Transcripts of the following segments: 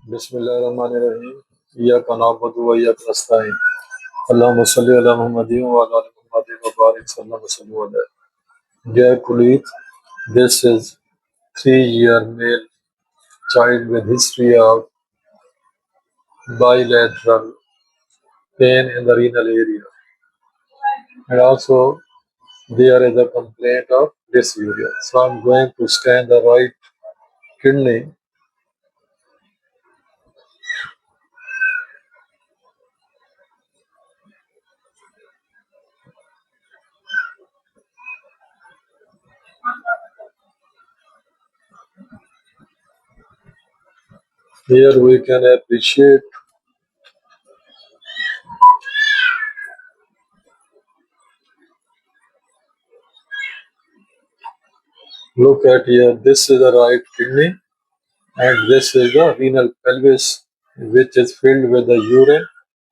बिस्मिल्लाहिर्रहमानिर्रहीम। इय्याका नअबुदु व इय्याका नस्तईन। अल्लाहुम्मा सल्लि अला मुहम्मदिन व अला आलि मुहम्मदिन व बारिक सल्लल्लाहु अलैहि। Dear colleague, this is 3-year male child with history of bilateral pain in the renal area, and also there is a complaint of dysuria. So I'm going to scan the right kidney. Here we can appreciate. Look at here. This is the right kidney, and this is the renal pelvis, which is filled with the urine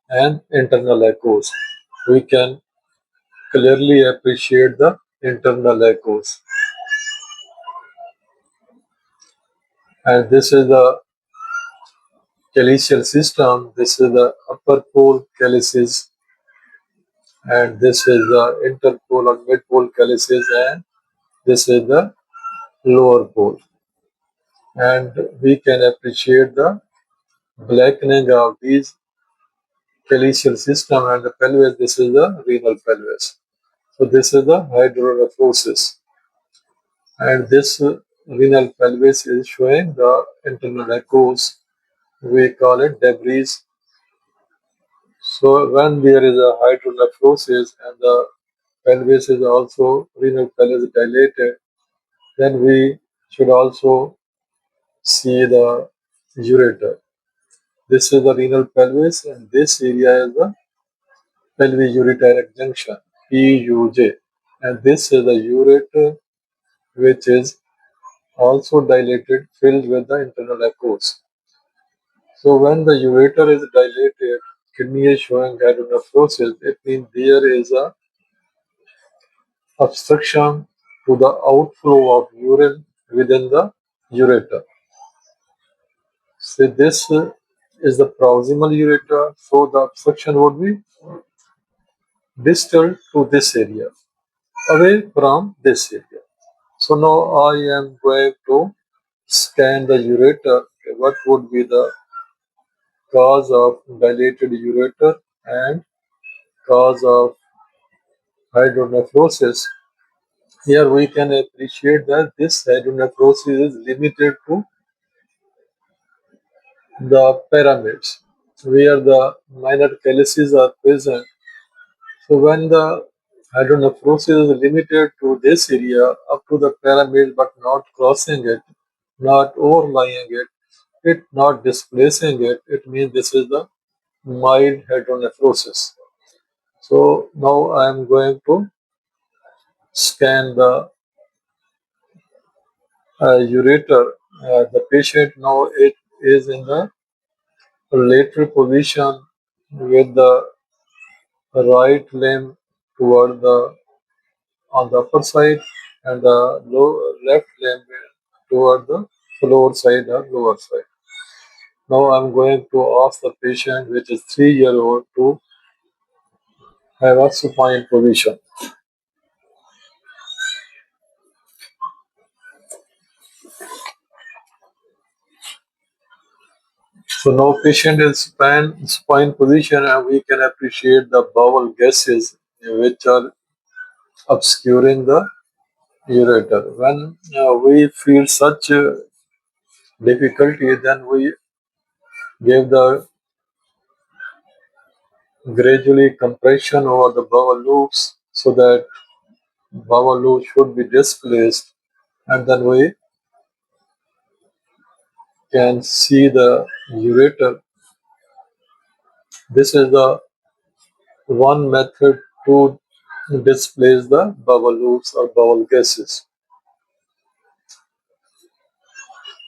and internal echoes. We can clearly appreciate the internal echoes. And this is the calyceal system. This is the upper pole calyces, and this is the interpole or mid-pole calyces, and this is the lower pole. And we can appreciate the blackening of these calyceal system and the pelvis. This is the renal pelvis. So this is the hydronephrosis, and this renal pelvis is showing the internal echoes. We call it debris. So when there is a hydronephrosis and the pelvis is also renal pelvis dilated, then we should also see the ureter. This is the renal pelvis, and this area is the pelvic-ureteric junction (PUJ), and this is the ureter, which is also dilated, filled with the internal echoes. So when the ureter is dilated, kidney is showing hydronephrosis. It means there is a obstruction to the outflow of urine within the ureter. So this is the proximal ureter. So the obstruction would be distal to this area, away from this area. So now I am going to scan the ureter. Okay, what would be the cause of dilated ureter and cause of hydronephrosis? Here we can appreciate that this hydronephrosis is limited to the pyramids, where the minor calyces are present. So when the hydronephrosis is limited to this area up to the pyramid but not crossing it, not overlying it not displacing it, it means this is the mild hydronephrosis. So now I am going to scan the ureter. The patient now it is in the lateral position with the right limb toward the on the upper side and the left limb toward the lower side or lower side. Now I'm going to ask the patient, which is 3-year old, to have a supine position. So now patient is spine position, and we can appreciate the bowel gases which are obscuring the ureter. When we feel such difficulty, then we give the gradually compression over the bowel loops so that bowel loop should be displaced, and then we can see the ureter. This is the one method to displace the bowel loops or bowel gases.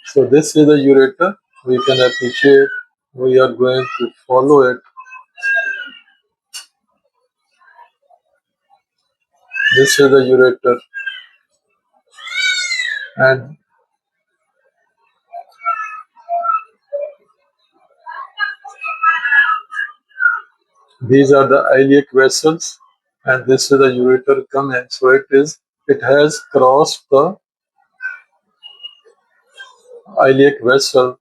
So this is the ureter. We can appreciate. We are going to follow it. This is the ureter, and These are the iliac vessels, and this is the ureter coming. So it has crossed the iliac vessel.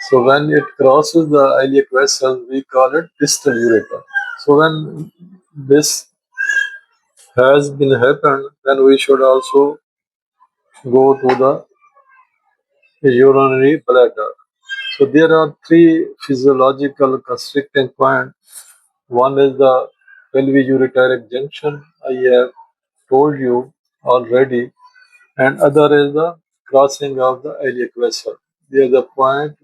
So when it crosses the iliac vessel, we call it distal ureter. So when this has been happened, then we should also go to the urinary bladder. So there are three physiological constricting points. One is the pelvic-ureteric junction, I have told you already, and other is the crossing of the iliac vessel. There is a point,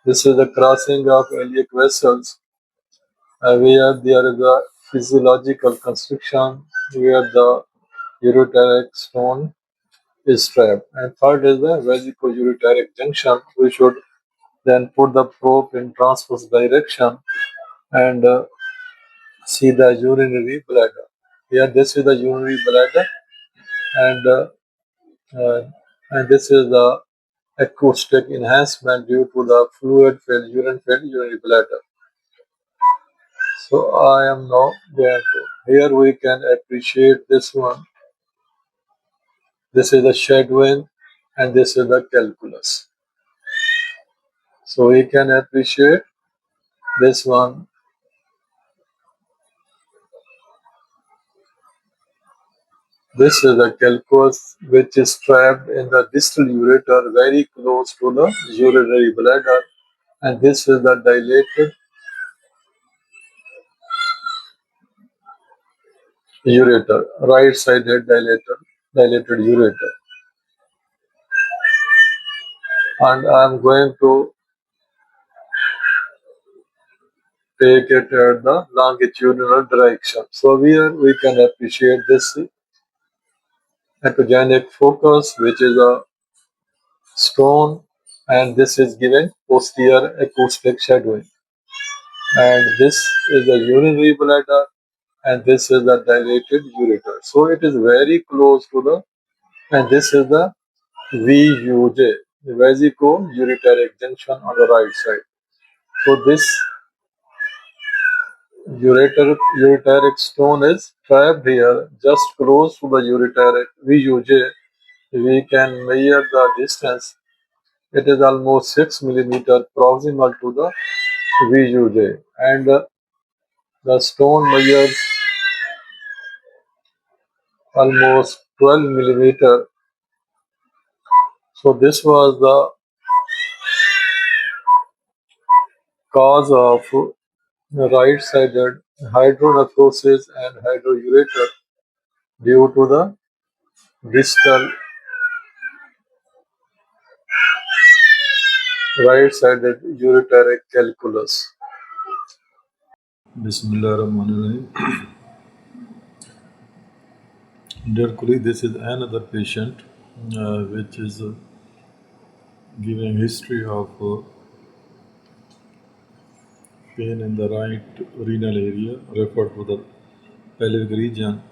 this is the crossing of iliac vessels, where there is a physiological constriction where the ureteric stone is trapped. And third is the vesico-ureteric junction. We should then put the probe in transverse direction and see the urinary bladder. Here, this is the urinary bladder, and uh, and this is the acoustic enhancement due to the fluid-filled, urine-filled urinary bladder. So I am now going to. Here we can appreciate this one. This is the shadowing, and this is the calculus. So we can appreciate this one. This is the calculus which is trapped in the distal ureter very close to the urinary bladder, and this is the dilated ureter, right-sided dilated ureter. And I am going to take it at the longitudinal direction. So here we can appreciate this echogenic focus, which is a stone, and this is giving posterior acoustic shadowing. And this is the urinary bladder, and this is the dilated ureter. So it is very close to the, and this is the VUJ, the vesico-ureteric junction on the right side. So this ureteric stone is trapped here, just close to the ureteric VUJ. We can measure the distance. It is almost 6 millimeter proximal to the VUJ, and the stone measures almost 12 millimeter. So this was the cause of right-sided hydronephrosis and hydroureter due to the distal right-sided ureteric calculus. Bismillahirrahmanirrahim. Dear colleague, this is another patient which is giving history of pain in the right renal area, referred to the pelvic region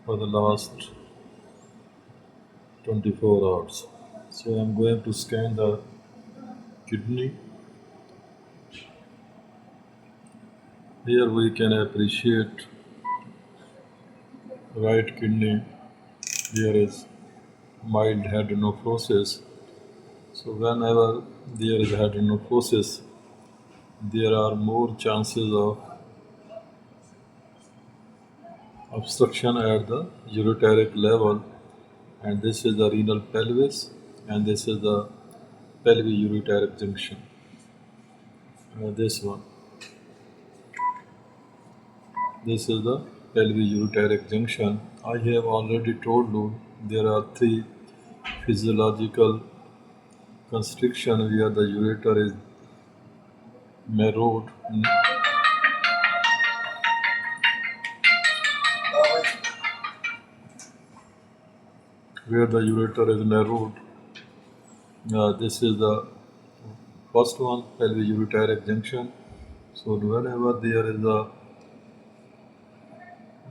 for the last 24 hours. So I'm going to scan the kidney. Here we can appreciate right kidney. There is mild hydronephrosis. So whenever there is hydronephrosis, there are more chances of obstruction at the ureteric level, and this is the renal pelvis, and this is the pelvic ureteric junction. This one. This is the pelvic ureteric junction. I have already told you there are three physiological constriction where the ureter is narrowed, where the ureter is narrowed. This is the first one, pelvic ureteric junction. So whenever there is a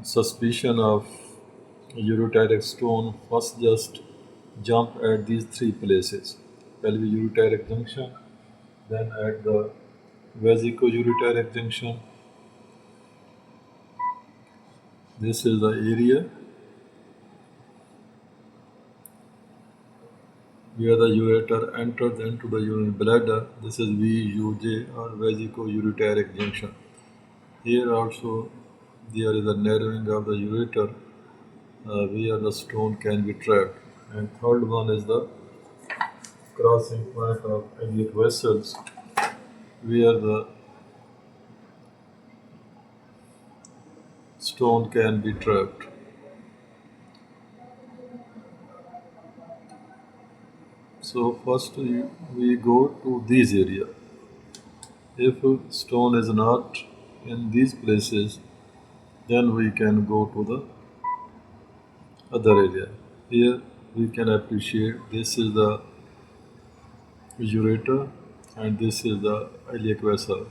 suspicion of ureteric stone, first just jump at these three places: pelvic ureteric junction, then at the Vesico-ureteric junction. This is the area where the ureter enters into the urinary bladder. This is VUJ or vesico-ureteric junction. Here also there is a narrowing of the ureter where the stone can be trapped. And third one is the crossing point of iliac vessels where the stone can be trapped. So first we go to these area. If stone is not in these places, then we can go to the other area. Here we can appreciate this is the ureter and this is the iliac vessel.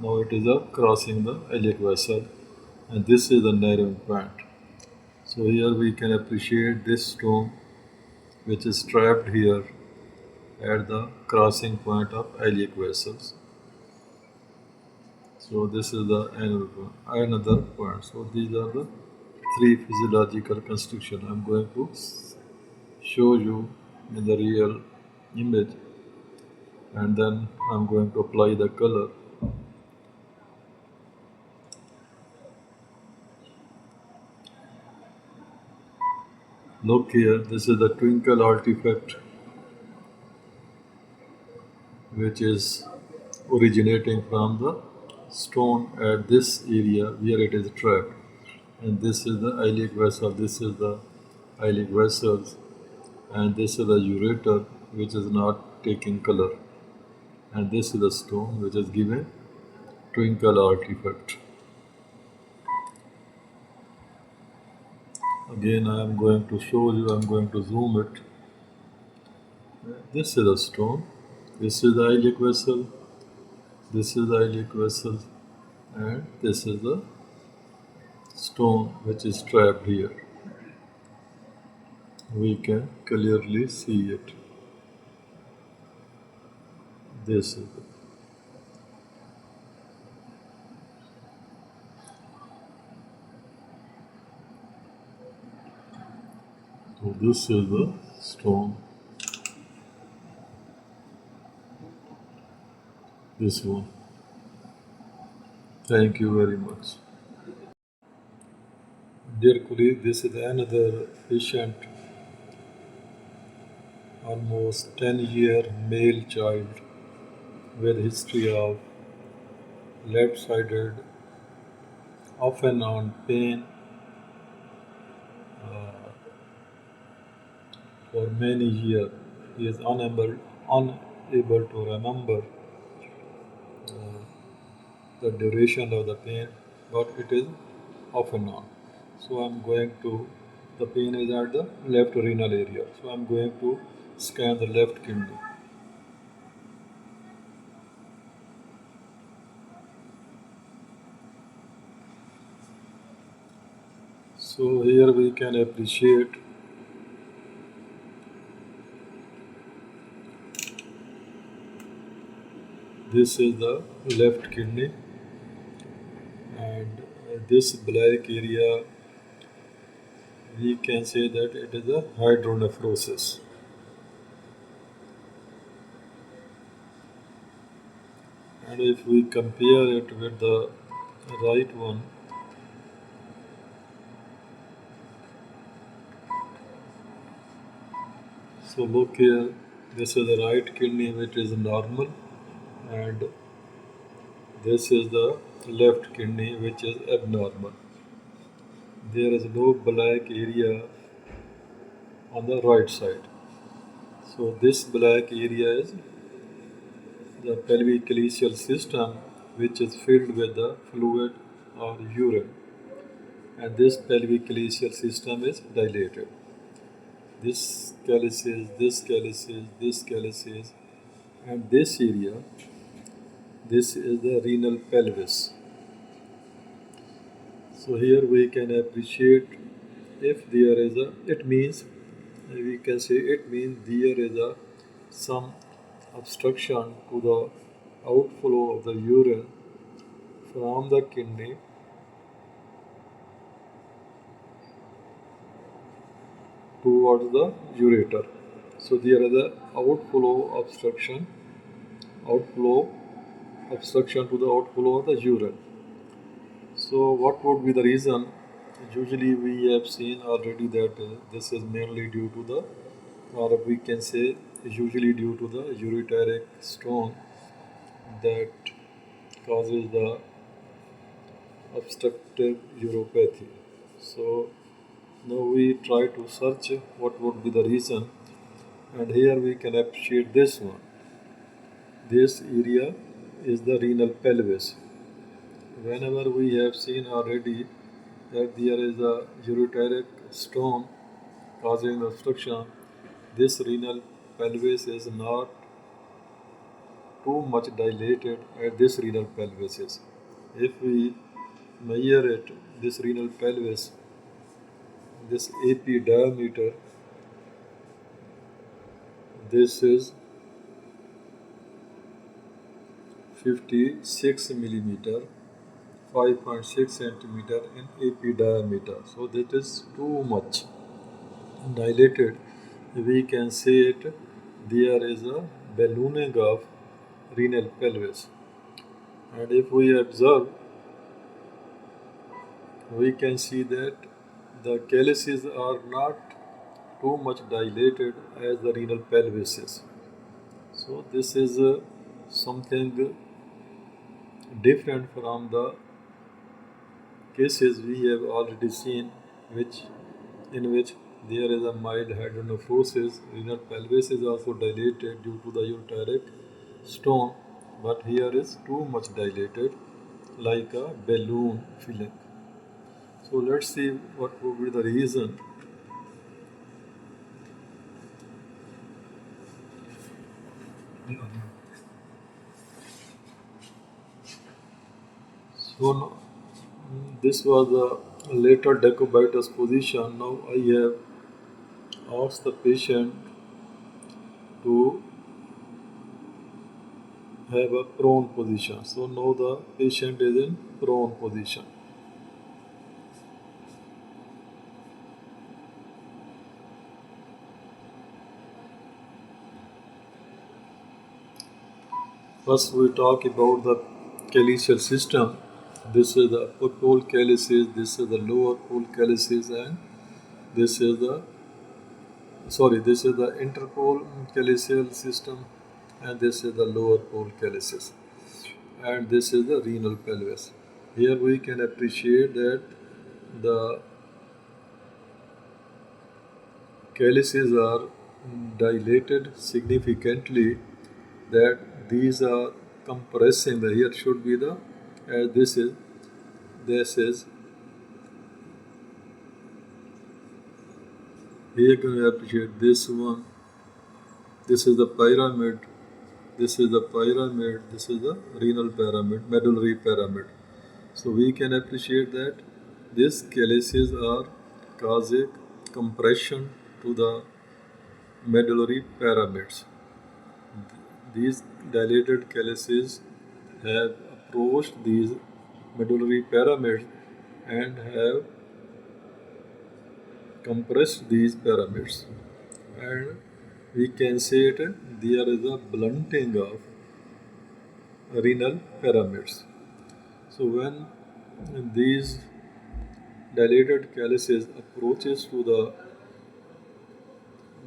Now it is a crossing the iliac vessel and this is the narrowing point. So here we can appreciate this stone which is trapped here at the crossing point of iliac vessels. So this is the another point. So these are the three physiological constriction. I'm going to show you in the real image and then I'm going to apply the color. Look here, this is the twinkle artifact which is originating from the stone at this area where it is trapped. And this is the iliac vessel, this is the iliac vessels, and this is the ureter which is not taking color. And this is the stone which is given twinkle artifact. Again, I am going to show you, I am going to zoom it. This is a stone, this is the iliac vessel, this is the iliac vessel, and this is the stone which is trapped here. We can clearly see it. This is it. So this is the stone. This one. Thank you very much. Dear colleague, this is another patient, almost 10-year male child with history of left-sided off and on pain for many years. He is unable to remember the duration of the pain, but it is off and on. So I'm going to, the pain is at the left renal area. So I'm going to scan the left kidney. So here we can appreciate this is the left kidney and this black area we can say that it is a hydronephrosis. And if we compare it with the right one, so look here, this is the right kidney which is normal and this is the left kidney which is abnormal. There is no black area on the right side. So this black area is the pelvic calyceal system which is filled with the fluid or urine, and this pelvic calyceal system is dilated. This calyces, and this area, this is the renal pelvis. So here we can appreciate if there is a, it means, we can say it means there is a some obstruction to the outflow of the urine from the kidney towards the ureter. So there is a outflow obstruction to the outflow of the urine. So what would be the reason? Usually we have seen already that this is mainly due to the, or we can say usually due to the ureteric stone that causes the obstructive uropathy. So now we try to search what would be the reason, and here we can appreciate this one. This area is the renal pelvis. Whenever we have seen already that there is a ureteric stone causing obstruction, this renal pelvis is not too much dilated at this renal pelvis is. If we measure it, this renal pelvis, this AP diameter, this is 56 millimeter, 5.6 centimeter in AP diameter. So that is too much dilated. We can say it, there is a ballooning of renal pelvis. And if we observe, we can see that the calyces are not too much dilated as the renal pelvis is. So this is something different from the cases we have already seen, which in which there is a mild hydronephrosis. Renal pelvis is also dilated due to the ureteric stone, but here is too much dilated, like a balloon filling. So let's see what would be the reason. So this was a later decubitus position. Now I have asked the patient to have a prone position. So now the patient is in prone position. First we talk about the calyceal system. This is the upper pole calyces, this is the lower pole calyces, and this is the this is the interpole calyceal system, and this is the lower pole calyces, and this is the renal pelvis. Here we can appreciate that the calyces are dilated significantly, that these are compressing. The here should be the, as this is here can we appreciate this one. This is the pyramid. This is the pyramid. This is the renal pyramid, medullary pyramid. So we can appreciate that these calyces are causing compression to the medullary pyramids. These dilated calyces have approached these medullary pyramids and have compressed these pyramids. And we can say it, there is a blunting of renal pyramids. So when these dilated calyces approaches to the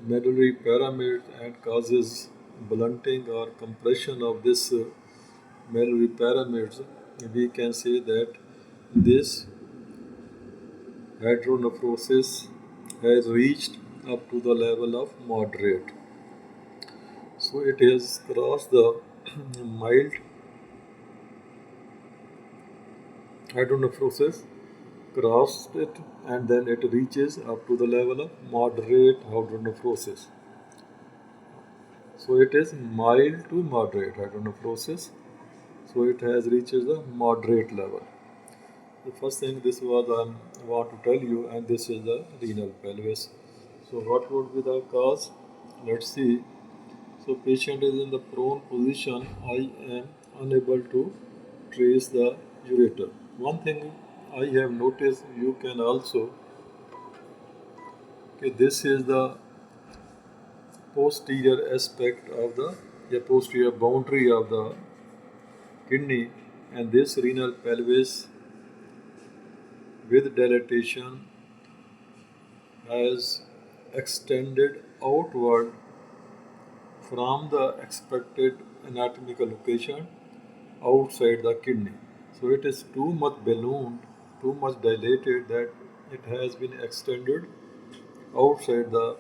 medullary pyramid and causes blunting or compression of this medullary pyramids, we can say that this hydronephrosis has reached up to the level of moderate. So it has crossed the mild hydronephrosis, crossed it, and then it reaches up to the level of moderate hydronephrosis. So it is mild to moderate hydronephrosis. So it has reached the moderate level. The first thing this was I want to tell you, and this is the renal pelvis. So what would be the cause? Let's see. So patient is in the prone position. I am unable to trace the ureter. One thing I have noticed, you can also, okay, this is the posterior aspect of the posterior boundary of the kidney, and this renal pelvis with dilatation has extended outward from the expected anatomical location outside the kidney. So it is too much ballooned, too much dilated that it has been extended outside the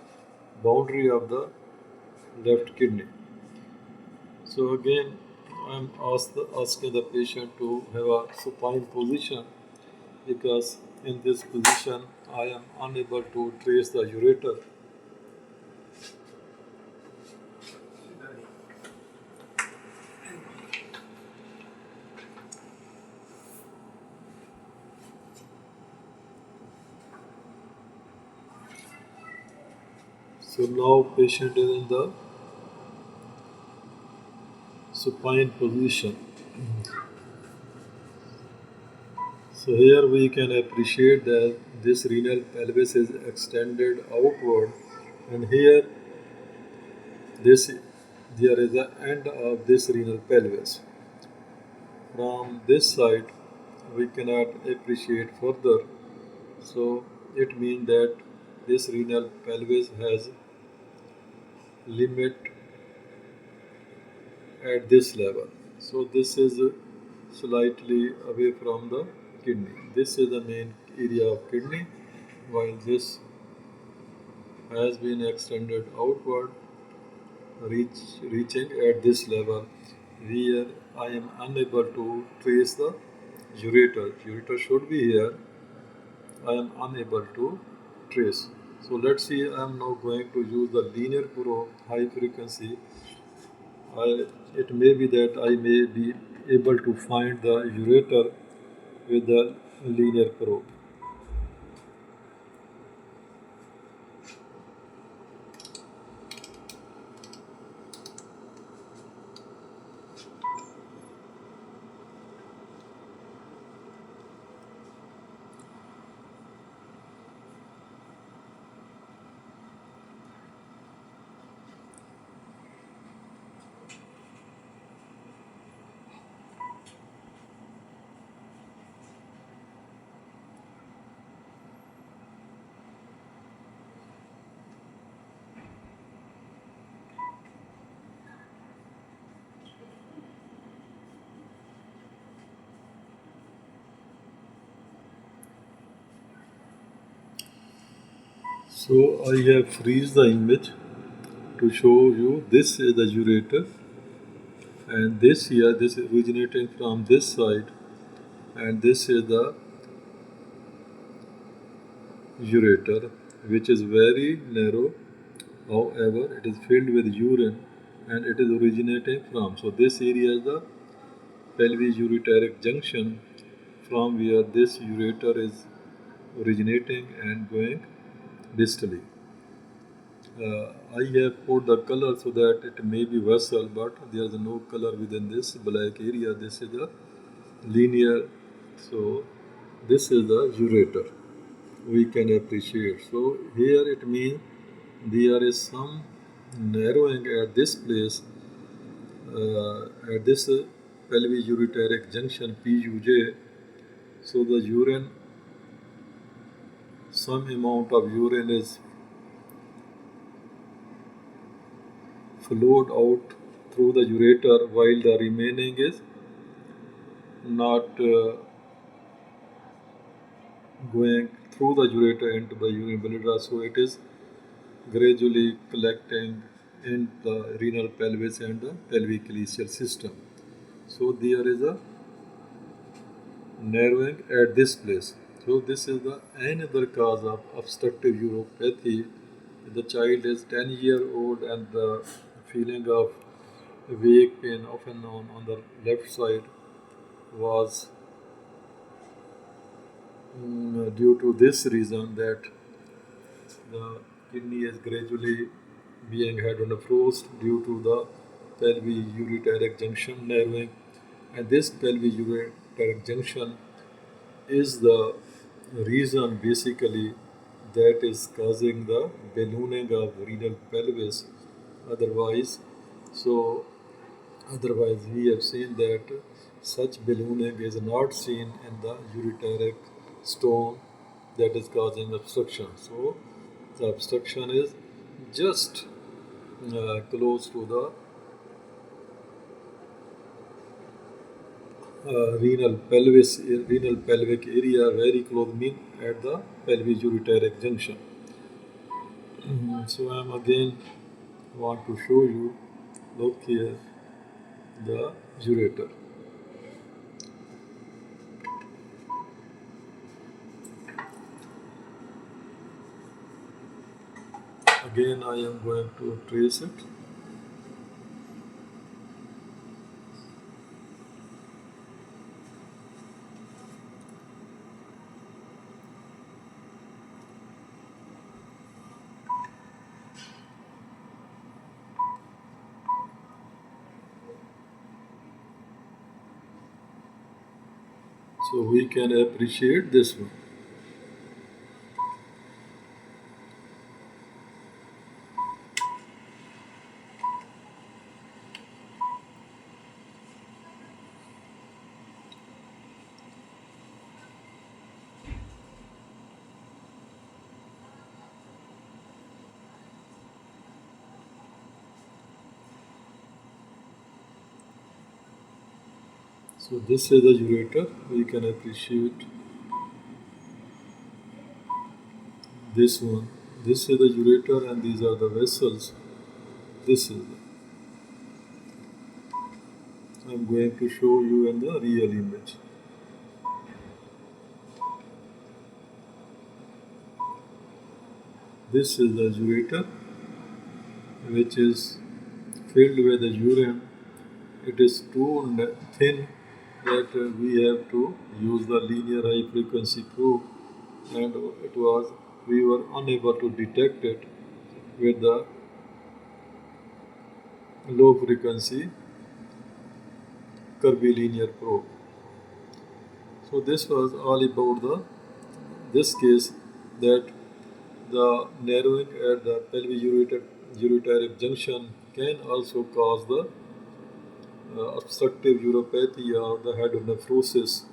boundary of the left kidney. So again, asking the patient to have a supine position because in this position I am unable to trace the ureter. So now patient is in the supine position. So here we can appreciate that this renal pelvis is extended outward, and here this there is the end of this renal pelvis. From this side we cannot appreciate further. So it means that this renal pelvis has limit at this level. So this is slightly away from the kidney. This is the main area of kidney, while this has been extended outward, reaching at this level where I am unable to trace the ureter. Ureter should be here. I am unable to trace. So let's see. I am now going to use the linear probe high frequency. It may be that I may be able to find the ureter with the linear probe. So I have freeze the image to show you this is the ureter, and this here, this is originating from this side, and this is the ureter, which is very narrow. However, it is filled with urine and it is originating from. So this area is the pelvis ureteric junction from where this ureter is originating and going distally. I have put the color so that it may be vessel, but there is no color within this black area. This is the linear. So this is the ureter. We can appreciate. So here it means there is some narrowing at this place, at this pelvic ureteric junction PUJ. So the urine, some amount of urine is flowed out through the ureter, while the remaining is not going through the ureter into the urine bladder. So it is gradually collecting in the renal pelvis and the pelvic calyceal system. So there is a narrowing at this place. So this is the another cause of obstructive uropathy. The child is 10-year old and the feeling of vague pain off and on the left side was due to this reason that the kidney is gradually being had on a frost due to the pelvic ureteric junction narrowing. And this pelvic junction is the reason basically that is causing the ballooning of renal pelvis. Otherwise, so otherwise we have seen that such ballooning is not seen in the ureteric stone that is causing obstruction. So the obstruction is just close to the renal pelvic area, very close mean at the pelvis ureteric junction. So I'm again want to show you, look here, the ureter. Again I am going to trace it. So we can appreciate this one. So this is the ureter. We can appreciate this one. This is the ureter and these are the vessels. This is I'm going to show you in the real image. This is the ureter which is filled with the urine. It is too thin that we have to use the linear high frequency probe, and it was we were unable to detect it with the low frequency curvilinear probe. So this was all about the this case, that the narrowing at the ureteric junction can also cause the obstructive uropathy or the hydronephrosis.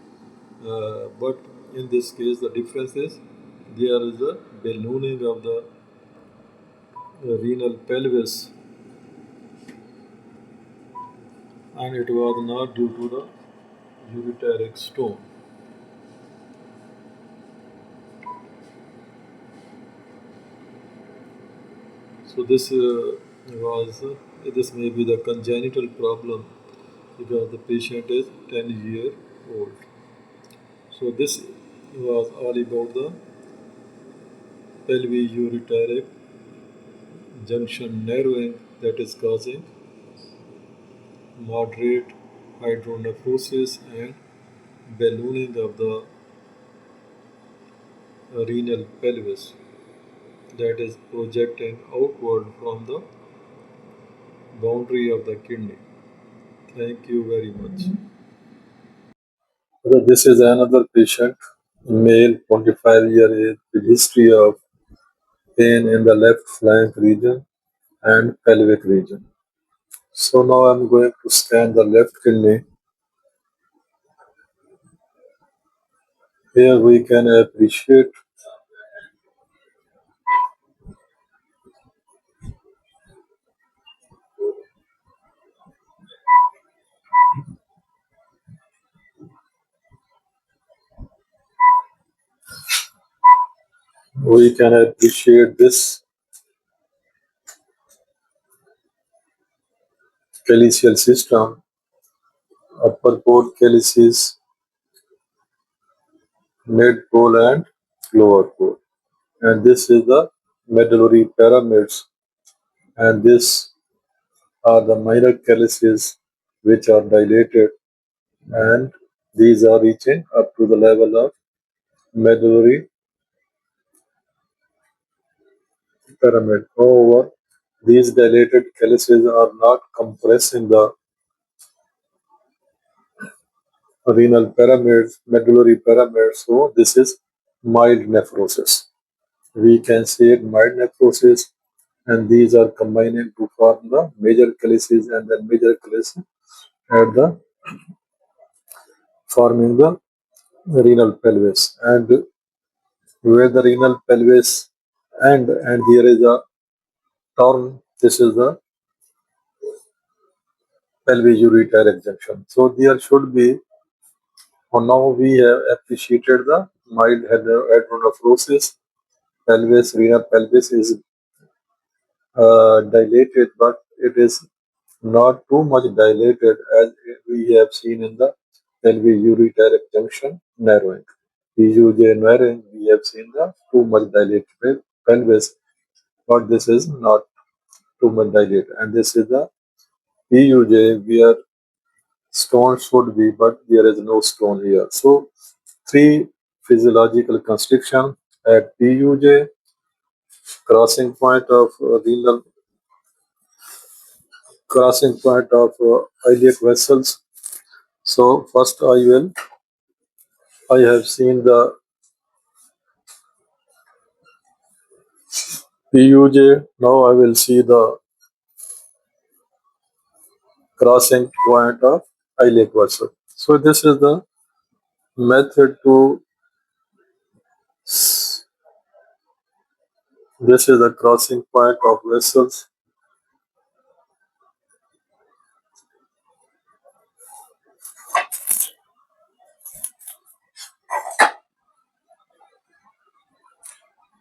But in this case, the difference is there is a ballooning of the renal pelvis, and it was not due to the ureteric stone. So this may be the congenital problem because the patient is 10-year old. So this was all about the pelvic-ureteric junction narrowing that is causing moderate hydronephrosis and ballooning of the renal pelvis that is projecting outward from the boundary of the kidney. Thank you very much. So this is another patient, male, 25-year age, with history of pain in the left flank region and pelvic region. So now I'm going to scan the left kidney. Here we can appreciate this calyceal system, upper pole calyces, mid pole and lower pole. And this is the medullary pyramids, and this are the minor calyces which are dilated, and these are reaching up to the level of medullary pyramid. However, these dilated calyces are not compressing the renal pyramids, medullary pyramids. So this is mild nephrosis. We can say it mild nephrosis, and these are combining to form the major calyces and then major calyces at the forming the renal pelvis. And where the renal pelvis and there is a turn, this is the pelvis ureteric junction. So there should be, or now we have appreciated the mild hydronephrosis. Pelvis, renal pelvis is dilated, but it is not too much dilated as we have seen in the pelvis ureteric junction narrowing. PUJ narrowing, we have seen the too much dilated pelvis, but this is not too much dilated. And this is the PUJ where stone should be, but there is no stone here. So three physiological constriction at PUJ, crossing point of renal, crossing point of iliac vessels. So first I have seen the PUJ. Now I will see the crossing point of iliac vessel. So this is the method to, this is the crossing point of vessels,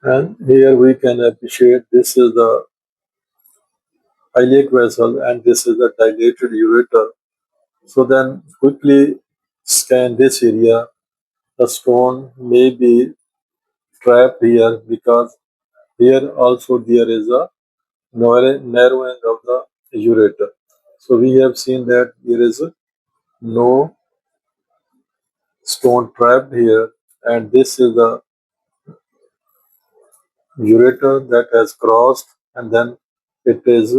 and here we can appreciate this is the iliac vessel and this is the dilated ureter. So then quickly scan this area. The stone may be trapped here because here also there is a narrowing of the ureter. So we have seen that there is no stone trapped here, and this is the ureter that has crossed, and then it is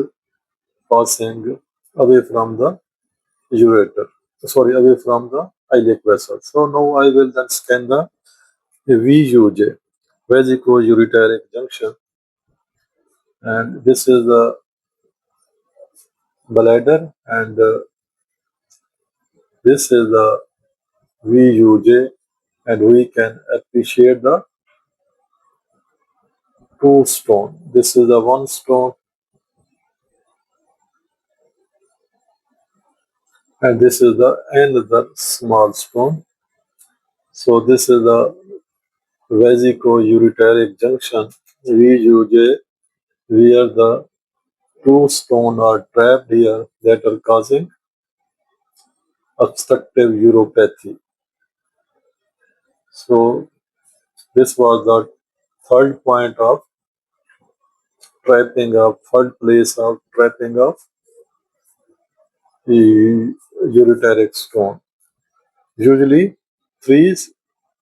passing away from the ureter. Sorry, away from the iliac vessel. So now I will then scan the VUJ, vesico-ureteric junction, and this is the bladder, and this is the VUJ, and we can appreciate the two stone. This is the one stone, and this is the another small stone. So this is the vesico-ureteric junction, VUJ, where the two stones are trapped here that are causing obstructive uropathy. So this was the third point of trapping of, third place of trapping of the ureteric stone. Usually three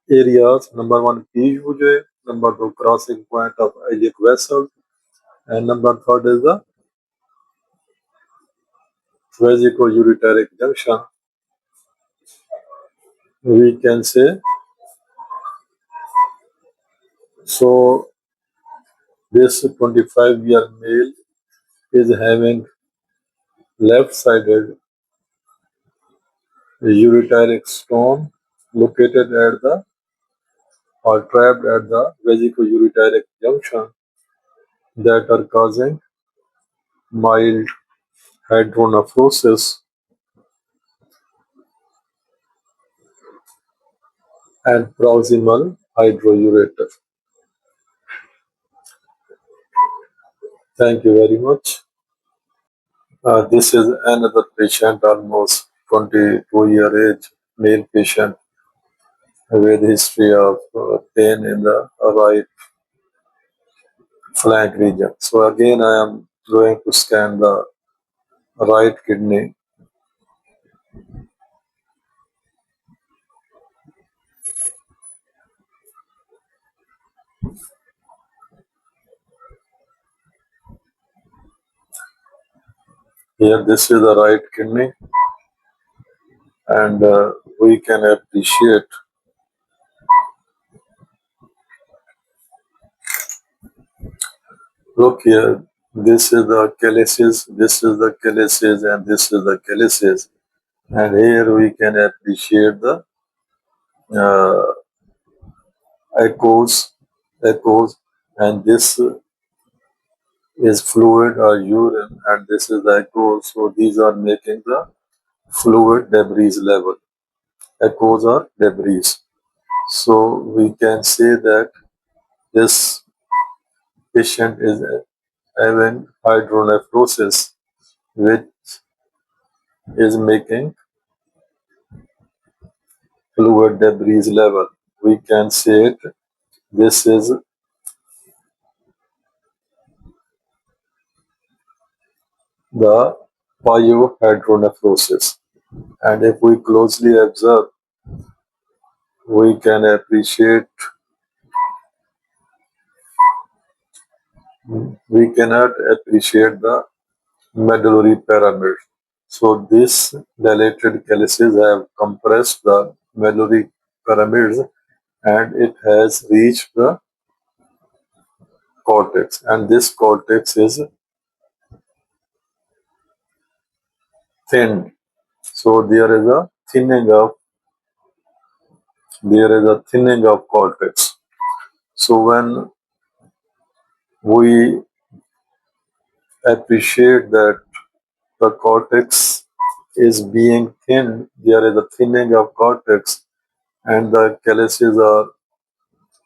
areas: number one PUJ, number two crossing point of iliac vessel, and number third is the vesico-ureteric junction. We can say, so this 25-year male is having left-sided ureteric stone located at the, or trapped at the vesico-ureteric junction that are causing mild hydronephrosis and proximal hydroureter. Thank you very much. This is another patient, almost 22-year age, male patient with history of pain in the right flank region. So again, I am going to scan the right kidney. Here, this is the right kidney. and we can appreciate. Look here, this is the calyces, this is the calyces, and this is the calyces. And here we can appreciate the uh, echoes, echoes, and this is fluid or urine, and this is the echo. So these are making the fluid debris level. Echoes are debris. So we can say that this patient is having hydronephrosis, which is making fluid debris level. We can say it. This is the pyohydronephrosis. And if we closely observe, we can appreciate, we cannot appreciate the medullary pyramid. So these dilated calyces have compressed the medullary pyramids and it has reached the cortex, and this cortex is thinned. So there is a thinning of cortex. So when we appreciate that the cortex is being thinned, there is a thinning of cortex, and the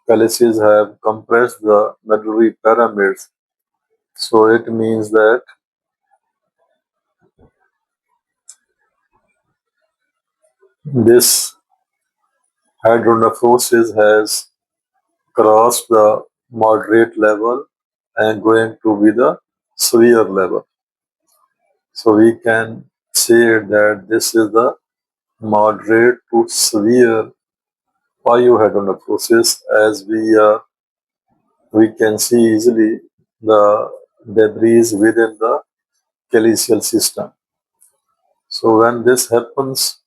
calyces have compressed the medullary pyramids. So it means that this hydronephrosis has crossed the moderate level and going to be the severe level. So we can say that this is the moderate to severe pyohydronephrosis, as we can see easily the debris within the calyceal system. So when this happens,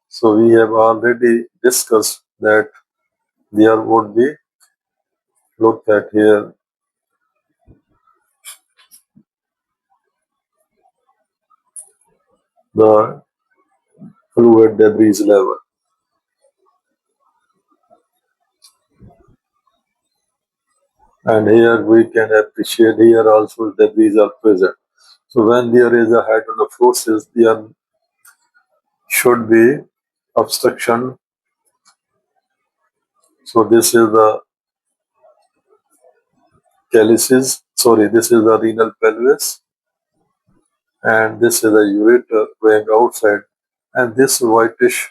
so we have already discussed that there would be, look at here, the fluid debris level. And here we can appreciate, here also debris are present. So when there is a hydronephrosis, there should be obstruction. So this is the calyces, sorry, this is the renal pelvis, and this is the ureter going outside. And this whitish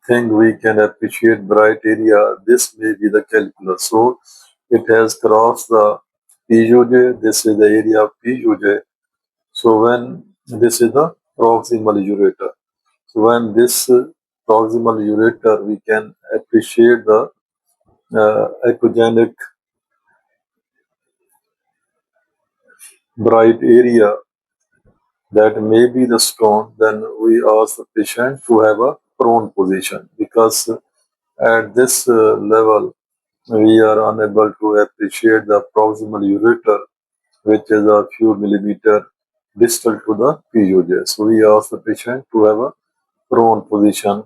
thing we can appreciate bright area, this may be the calculus. So it has crossed the PUJ, this is the area of PUJ. So when this is the proximal ureter. So when this proximal ureter, we can appreciate the echogenic bright area that may be the stone, then we ask the patient to have a prone position, because at this level we are unable to appreciate the proximal ureter, which is a few millimeter distal to the PUJ. So we ask the patient to have a prone position,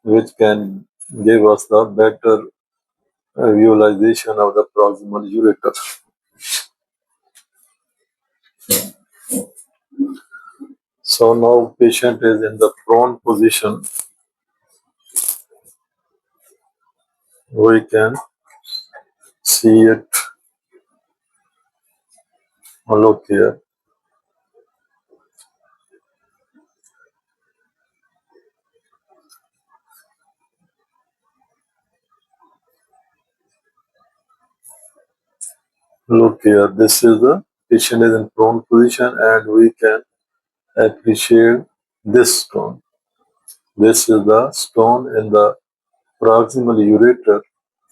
which can give us the better visualization of the proximal ureter. So now patient is in the prone position. We can see it. Look here. Look here. This is the patient is in prone position, and we can appreciate this stone. This is the stone in the proximal ureter,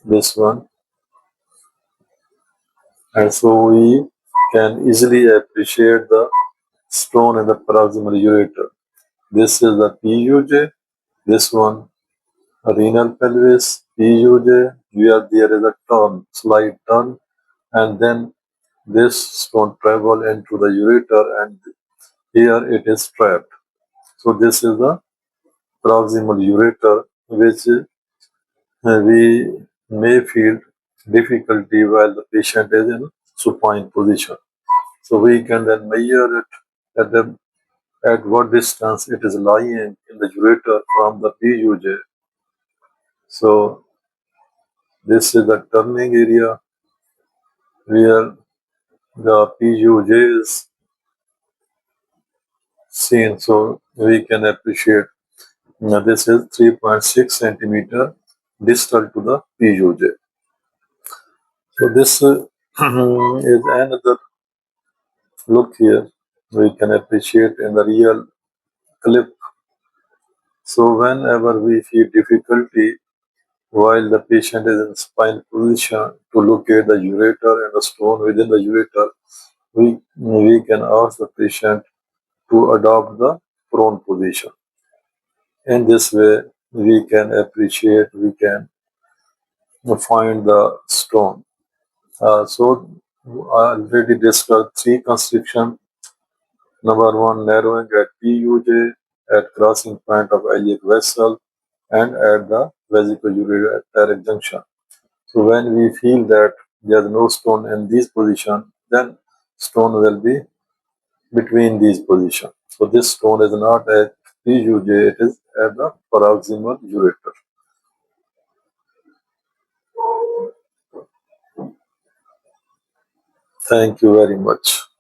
this one. And so we can easily appreciate the stone in the proximal ureter. This is the PUJ. This one, renal pelvis, PUJ, where there is a turn, slight turn, and then this stone travel into the ureter and here it is trapped. So this is the proximal ureter which we may feel difficulty while the patient is in supine position. So we can then measure it at at what distance it is lying in the ureter from the PUJ. So this is the turning area where the PUJ is seen. So we can appreciate this is 3.6 centimeter distal to the PUJ. So this is another look here. We can appreciate in the real clip. So whenever we feel difficulty while the patient is in spine position to locate the ureter and the stone within the ureter, we can ask the patient to adopt the prone position. In this way, we can appreciate, we can find the stone. So I already discussed three constriction. Number one, narrowing at PUJ at crossing point of iliac vessel and at the vesico-ureteric junction. So when we feel that there is no stone in this position, then stone will be between these positions. So this stone is not at PUJ, it is at the proximal ureter. Thank you very much.